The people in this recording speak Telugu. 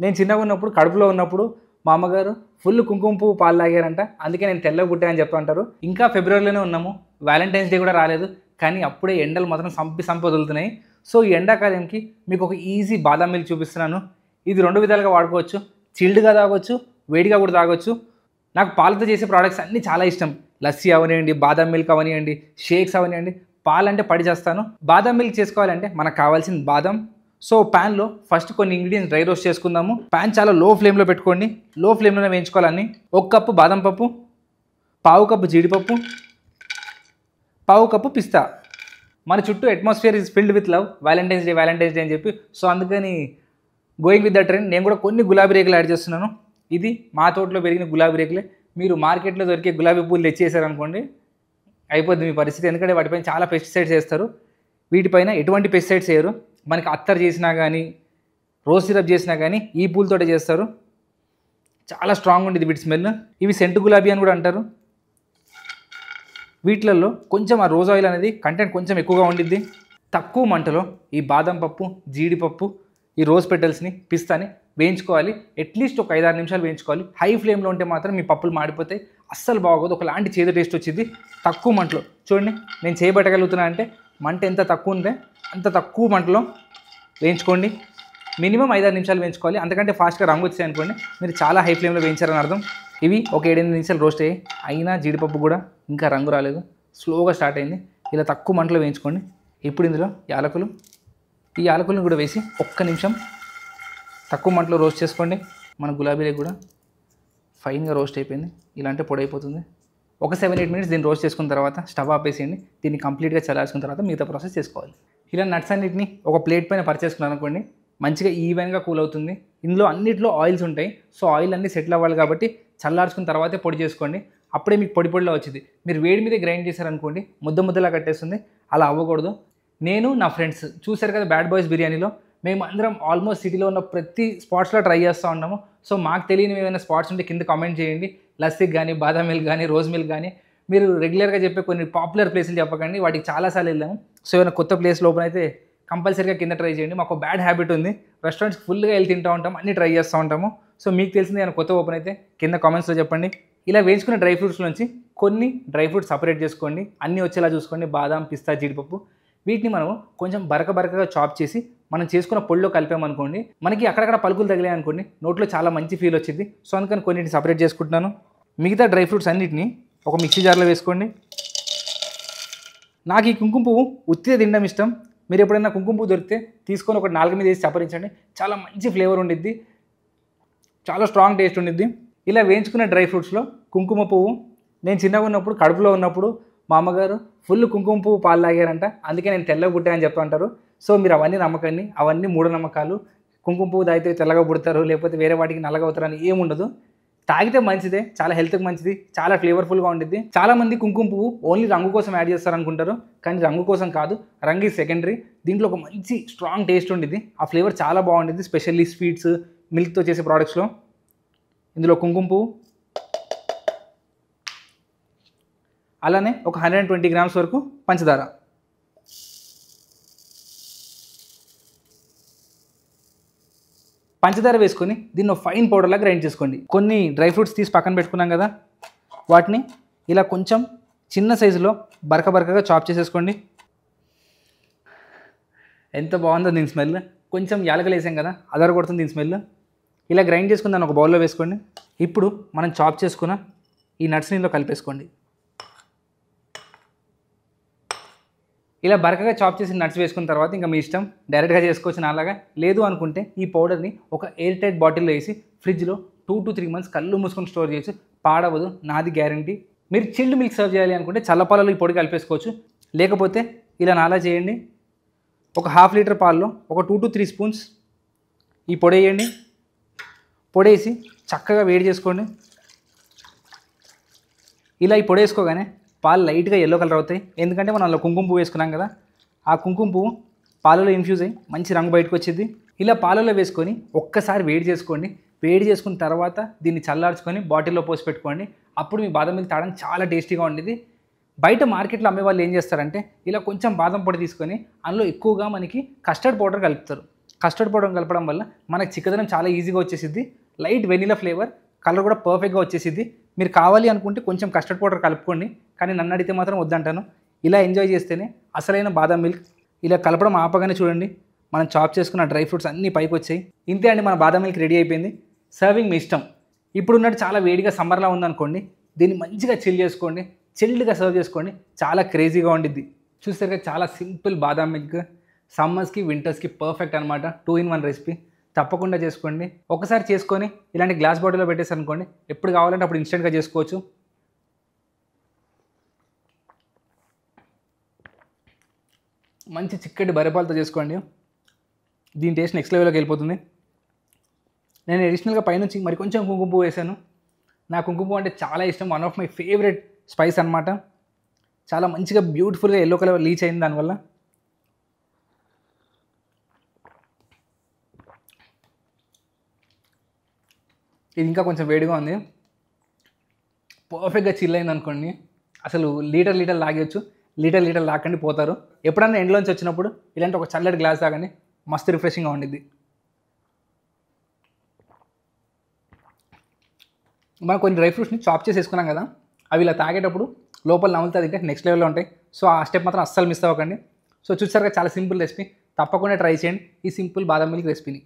నేను చిన్నగా ఉన్నప్పుడు కడుపులో ఉన్నప్పుడు మా అమ్మగారు ఫుల్ కుంకుమ పువ్వు పాలు తాగారంట. అందుకే నేను తెల్లగా పుట్టా అని చెప్తా ఉంటారు. ఇంకా ఫిబ్రవరిలోనే ఉన్నాము, వ్యాలంటైన్స్ డే కూడా రాలేదు, కానీ అప్పుడే ఎండలు మాత్రం సంపి వదులుతున్నాయి. సో ఈ ఎండాకాలంకి మీకు ఒక ఈజీ బాదం మిల్క్ చూపిస్తున్నాను. ఇది 2 విధాలుగా వాడుకోవచ్చు. చిల్డ్గా తాగొచ్చు, వేడిగా కూడా తాగొచ్చు. నాకు పాలతో చేసే ప్రోడక్ట్స్ అన్నీ చాలా ఇష్టం. లస్సీ అవనివ్వండి, బాదం మిల్క్ అవనివ్వండి, షేక్స్ అవనివ్వండి, పాలంటే పడి చేస్తాను. బాదం మిల్క్ చేసుకోవాలంటే మనకు కావాల్సిన బాదం. సో ప్యాన్లో ఫస్ట్ కొన్ని ఇంగ్రీడియంట్స్ డ్రై రోస్ట్ చేసుకుందాము. ప్యాన్ చాలా లో ఫ్లేమ్లో పెట్టుకోండి. లో ఫ్లేమ్లోనే వేయించుకోవాలని. 1 కప్పు బాదం పప్పు, 1/2 కప్పు జీడిపప్పు, 1/2 కప్పు పిస్తా. మన చుట్టూ atmosphere is filled with love. Valentine's day అని చెప్పి, సో అందుకని గోయింగ్ విత్ ద ట్రెండ్ నేను కూడా కొన్ని గులాబీ రేకులు యాడ్ చేస్తున్నాను. ఇది మా తోటలో పెరిగిన గులాబీ రేకులే. మీరు మార్కెట్లో దొరికే గులాబీ పూలు తెచ్చేసారనుకోండి, అయిపోద్ది మీ పరిస్థితి. ఎందుకంటే వాటిపైన చాలా పెస్టిసైడ్స్ వేస్తారు. వీటిపైన ఎటువంటి పెస్టిసైడ్స్ వేయరు. మనకి అత్తర్ చేసినా కానీ, రోజ్ సిరప్ చేసినా కానీ ఈ పూలతోటే చేస్తారు. చాలా స్ట్రాంగ్ ఉండేది వీటి స్మెల్. ఇవి సెంటు గులాబీ అని కూడా అంటారు. వీటిలలో కొంచెం ఆ రోజ్ ఆయిల్ అనేది కంటెంట్ కొంచెం ఎక్కువగా ఉండిద్ది. తక్కువ మంటలో ఈ బాదం పప్పు, జీడిపప్పు, ఈ రోజ్ పెటల్స్ని, పిస్తాని వేయించుకోవాలి. అట్లీస్ట్ ఒక 5-6 నిమిషాలు వేయించుకోవాలి. హై ఫ్లేమ్లో ఉంటే మాత్రం మీ పప్పులు మాడిపోతాయి, అస్సలు బాగోదు, ఒకలాంటి చేదు టేస్ట్ వచ్చింది. తక్కువ మంటలో చూడండి, నేను చేయబట్టగలుగుతున్నా అంటే మంట ఎంత తక్కువ ఉందే అంత తక్కువ మంటలో వేయించుకోండి. మినిమం 5-6 నిమిషాలు వేయించుకోవాలి. అంతకంటే ఫాస్ట్గా రంగు వచ్చాయి అనుకోండి, మీరు చాలా హై ఫ్లేమ్లో వేయించారని అర్థం. ఇవి ఒక 7-8 నిమిషాలు రోస్ట్ అయ్యాయి. అయినా జీడిపప్పు కూడా ఇంకా రంగు రాలేదు, స్లోగా స్టార్ట్ అయింది. ఇలా తక్కువ మంటలో వేయించుకోండి. ఇప్పుడు ఇందులో యాలకులు, ఈ యాలకులను కూడా వేసి 1 నిమిషం తక్కువ మంటలో రోస్ట్ చేసుకోండి. మన గులాబీ రేకు కూడా ఫైన్గా రోస్ట్ అయిపోయింది. ఇలా అంటే పొడి అయిపోతుంది. ఒక 7-8 మినిట్స్ దీన్ని రోస్ట్ చేసుకున్న తర్వాత స్టవ్ ఆపేసేయండి. దీన్ని కంప్లీట్గా చల్లార్చుకున్న తర్వాత మిగతా ప్రాసెస్ చేసుకోవాలి. ఇలా నట్స్ అన్నిటిని ఒక ప్లేట్ పైన పరిచేసుకున్నాను అనుకోండి, మంచిగా ఈవెన్గా కూల్ అవుతుంది. ఇందులో అన్నింటిలో ఆయిల్స్ ఉంటాయి. సో ఆయిల్ అన్నీ సెటిల్ అవ్వాలి కాబట్టి చల్లార్చుకున్న తర్వాతే పొడి చేసుకోండి. అప్పుడే మీకు పొడిలా వచ్చింది. మీరు వేడి మీద గ్రైండ్ చేశారనుకోండి, ముద్దలా కట్టేస్తుంది. అలా అవ్వకూడదు. నేను నా ఫ్రెండ్స్ చూశారు కదా బ్యాడ్ బాయ్స్ బిర్యానీలో, మేము అందరం ఆల్మోస్ట్ సిటీలో ఉన్న ప్రతి స్పాట్స్లో ట్రై చేస్తూ ఉన్నాము. సో మాకు తెలియని ఏమైనా స్పాట్స్ ఉంటే కింద కామెంట్ చేయండి. లస్సీకి కానీ, బాదం మిల్క్ కానీ, రోజ్ మిల్క్ కానీ, మీరు రెగ్యులర్గా చెప్పే కొన్ని పాపులర్ ప్లేసులు చెప్పకండి, వాటికి చాలాసార్లు వెళ్ళాము. సో ఏమైనా కొత్త ప్లేస్ లోపల అయితే కంపల్సరీగా కింద ట్రై చేయండి. మాకు బ్యాడ్ హ్యాబిట్ ఉంది, రెస్టారెంట్స్కి ఫుల్గా వెళ్ళి తింటూ ఉంటాము, అన్నీ ట్రై చేస్తూ ఉంటాము. సో మీకు తెలిసింది ఏమైనా కొత్త ఓపెన్ అయితే కింద కామెంట్స్లో చెప్పండి. ఇలా వేయించుకున్న డ్రై ఫ్రూట్స్ నుంచి కొన్ని డ్రై ఫ్రూట్స్ సపరేట్ చేసుకోండి. అన్నీ వచ్చేలా చూసుకోండి. బాదం, పిస్తా, జీడిపప్పు, వీటిని మనం కొంచెం బరకగా చాప్ చేసి మనం చేసుకున్న పొడిలో కలిపామనుకోండి, మనకి అక్కడక్కడ పలుకులు తగిలాయి అనుకోండి, నోట్లో చాలా మంచి ఫీల్ వచ్చింది. సో అందుకని కొన్నిటిని సపరేట్ చేసుకుంటున్నాను. మిగతా డ్రై ఫ్రూట్స్ అన్నిటిని ఒక మిక్సీ జార్లో వేసుకోండి. నాకు ఈ కుంకుమ పువ్వు ఉత్తిగా తినడం ఇష్టం. మీరు ఎప్పుడైనా కుంకుమ పువ్వు దొరికితే తీసుకొని ఒక 4 మీద వేసి చప్పరించండి. చాలా మంచి ఫ్లేవర్ ఉండిద్ది, చాలా స్ట్రాంగ్ టేస్ట్ ఉండిద్ది. ఇలా వేయించుకున్న డ్రై ఫ్రూట్స్లో కుంకుమ పువ్వు, నేను చిన్నగా ఉన్నప్పుడు కడుపులో ఉన్నప్పుడు మా అమ్మగారు ఫుల్ కుంకుమ పువ్వు పాలు తాగారంట. అందుకే నేను తెల్లగా పుట్టా అని చెప్తూ ఉంటారు. సో మీరు అవన్నీ నమ్మకండి, అవన్నీ మూఢనమ్మకాలు. కుంకుమ పువ్వు తాగితే తెల్లగా పుడతారు, లేకపోతే వేరే వాటికి నల్లగా అవుతారని ఏముండదు. తాగితే మంచిదే, చాలా హెల్త్కి మంచిది, చాలా ఫ్లేవర్ఫుల్గా ఉండిద్ది. చాలామంది కుంకుమ పువ్వు ఓన్లీ రంగు కోసం యాడ్ చేస్తారనుకుంటారు, కానీ రంగు కోసం కాదు, రంగు ఈజ్ సెకండరీ. దీంట్లో ఒక మంచి స్ట్రాంగ్ టేస్ట్ ఉండిద్ది, ఆ ఫ్లేవర్ చాలా బాగుండిద్ది, స్పెషల్లీ స్వీట్స్, మిల్క్తో చేసే ప్రోడక్ట్స్లో. ఇందులో కుంకుమ పువ్వు, అలానే ఒక 120 గ్రామ్స్ వరకు పంచదార, పంచదార వేసుకొని దీన్ని ఫైన్ పౌడర్లా గ్రైండ్ చేసుకోండి. కొన్ని డ్రై ఫ్రూట్స్ తీసి పక్కన పెట్టుకున్నాం కదా, వాటిని ఇలా కొంచెం చిన్న సైజులో బరకగా చాప్ చేసేసుకోండి. ఎంత బాగుందో దీని స్మెల్. కొంచెం యాలకులు వేసాం కదా, అదర కొడుతుంది దీని స్మెల్. ఇలా గ్రైండ్ చేసుకుని దాన్ని ఒక బౌల్లో వేసుకోండి. ఇప్పుడు మనం చాప్ చేసుకున్న ఈ నట్స్ని ఇందులో కలిపేసుకోండి. ఇలా బరకగా చాప్ చేసి నట్స్ వేసుకున్న తర్వాత ఇంకా మీ ఇష్టం, డైరెక్ట్గా చేసుకోవచ్చు నాలాగా. లేదు అనుకుంటే ఈ పౌడర్ని ఒక ఎయిర్ టైట్ బాటిల్లో వేసి ఫ్రిడ్జ్లో 2 to 3 months కళ్ళు మూసుకొని స్టోర్ చేయొచ్చు, పాడవదు, నాది గ్యారంటీ. మీరు చిల్డ్ మిల్క్ సర్వ్ చేయాలి అనుకుంటే చల్లపాలలో ఈ పొడి కలిపేసుకోవచ్చు. లేకపోతే ఇలా నాలా చేయండి, ఒక 1/2 లీటర్ పాలలో ఒక 2 to 3 స్పూన్స్ ఈ పొడి వేయండి. పొడేసి చక్కగా వేడి చేసుకోండి. ఇలా ఈ పొడి వేసుకోగానే పాలు లైట్గా ఎల్లో కలర్ అవుతాయి, ఎందుకంటే మనం అందులో కుంకుమ పువ్వు వేసుకున్నాం కదా. ఆ కుంకుమ పువ్వు పాలలో ఇన్ఫ్యూజ్ అయ్యి మంచి రంగు బయటకు వచ్చింది. ఇలా పాలలో వేసుకొని ఒక్కసారి వేడి చేసుకోండి. వేడి చేసుకున్న తర్వాత దీన్ని చల్లార్చుకొని బాటిల్లో పోసి పెట్టుకోండి. అప్పుడు మీ బాదం మిల్క్ తాగడానికి చాలా టేస్టీగా ఉండేది. బయట మార్కెట్లో అమ్మే వాళ్ళు ఏం చేస్తారంటే ఇలా కొంచెం బాదం పొడి తీసుకొని అందులో ఎక్కువగా మనకి కస్టర్డ్ పౌడర్ కలుపుతారు. కస్టర్డ్ పౌడర్ కలపడం వల్ల మనకు చిక్కదనం చాలా ఈజీగా వచ్చేసిద్ది. లైట్ వెనిలా ఫ్లేవర్, కలర్ కూడా పర్ఫెక్ట్గా వచ్చేసిద్ది. మీరు కావాలి అనుకుంటే కొంచెం కస్టర్డ్ పౌడర్ కలుపుకోండి, కానీ నన్ను అడిగితే మాత్రం వద్దంటాను. ఇలా ఎంజాయ్ చేస్తేనే అసలైన బాదం మిల్క్. ఇలా కలపడం ఆపగానే చూడండి మనం చాప్ చేసుకున్న డ్రై ఫ్రూట్స్ అన్నీ పైకి వచ్చాయి. ఇంతే అండి, మన బాదం మిల్క్ రెడీ అయిపోయింది. సర్వింగ్ మీ ఇష్టం. ఇప్పుడున్నట్టు చాలా వేడిగా సమ్మర్లా ఉందనుకోండి, దీన్ని మంచిగా చిల్ చేసుకోండి, చిల్డ్గా సర్వ్ చేసుకోండి, చాలా క్రేజీగా ఉండిద్ది. చూస్తారు కదా, చాలా సింపుల్ బాదం మిల్క్. సమ్మర్స్కి వింటర్స్కి పర్ఫెక్ట్ అనమాట. 2 in 1 రెసిపీ. తప్పకుండా చేసుకోండి. ఒకసారి చేసుకొని ఇలాంటి గ్లాస్ బాటిల్లో పెట్టేసి అనుకోండి, ఎప్పుడు కావాలంటే అప్పుడు ఇన్స్టెంట్గా చేసుకోవచ్చు. మంచి చిక్కటి బర్రెపాలతో చేసుకోండి, దీని టేస్ట్ నెక్స్ట్ లెవెల్లోకి వెళ్ళిపోతుంది. నేను అడిషనల్గా పైనుంచి మరి కొంచెం కుంకుమ పువ్వు వేసాను. నా కుంకుమ పువ్వు అంటే చాలా ఇష్టం, one of my favourite spice అనమాట. చాలా మంచిగా బ్యూటిఫుల్గా ఎల్లో కలర్ లీచ్ అయింది దానివల్ల. ఇది ఇంకా కొంచెం వేడిగా ఉంది. పర్ఫెక్ట్గా చిల్ అయింది అనుకోండి, అసలు లీటర్ లాగేయచ్చు. లీటర్ లాక్కండి పోతారు. ఎప్పుడన్నా ఎండ్లోంచి వచ్చినప్పుడు ఇలాంటి ఒక చల్లటి గ్లాస్ తాగండి, మస్తు రిఫ్రెషింగ్గా ఉండిద్ది. మనం కొన్ని డ్రై ఫ్రూట్స్ని చాప్ చేసి వేసుకున్నాం కదా, అవి ఇలా తాగేటప్పుడు లోపల నములుతుంది, ఇంకా నెక్స్ట్ లెవెల్లో ఉంటాయి. సో ఆ స్టెప్ మాత్రం అస్సలు మిస్ అవ్వకండి. సో చూసారుగా, చాలా సింపుల్ రెసిపీ. తప్పకుండా ట్రై చేయండి ఈ సింపుల్ బాదం మిల్క్ రెసిపీని.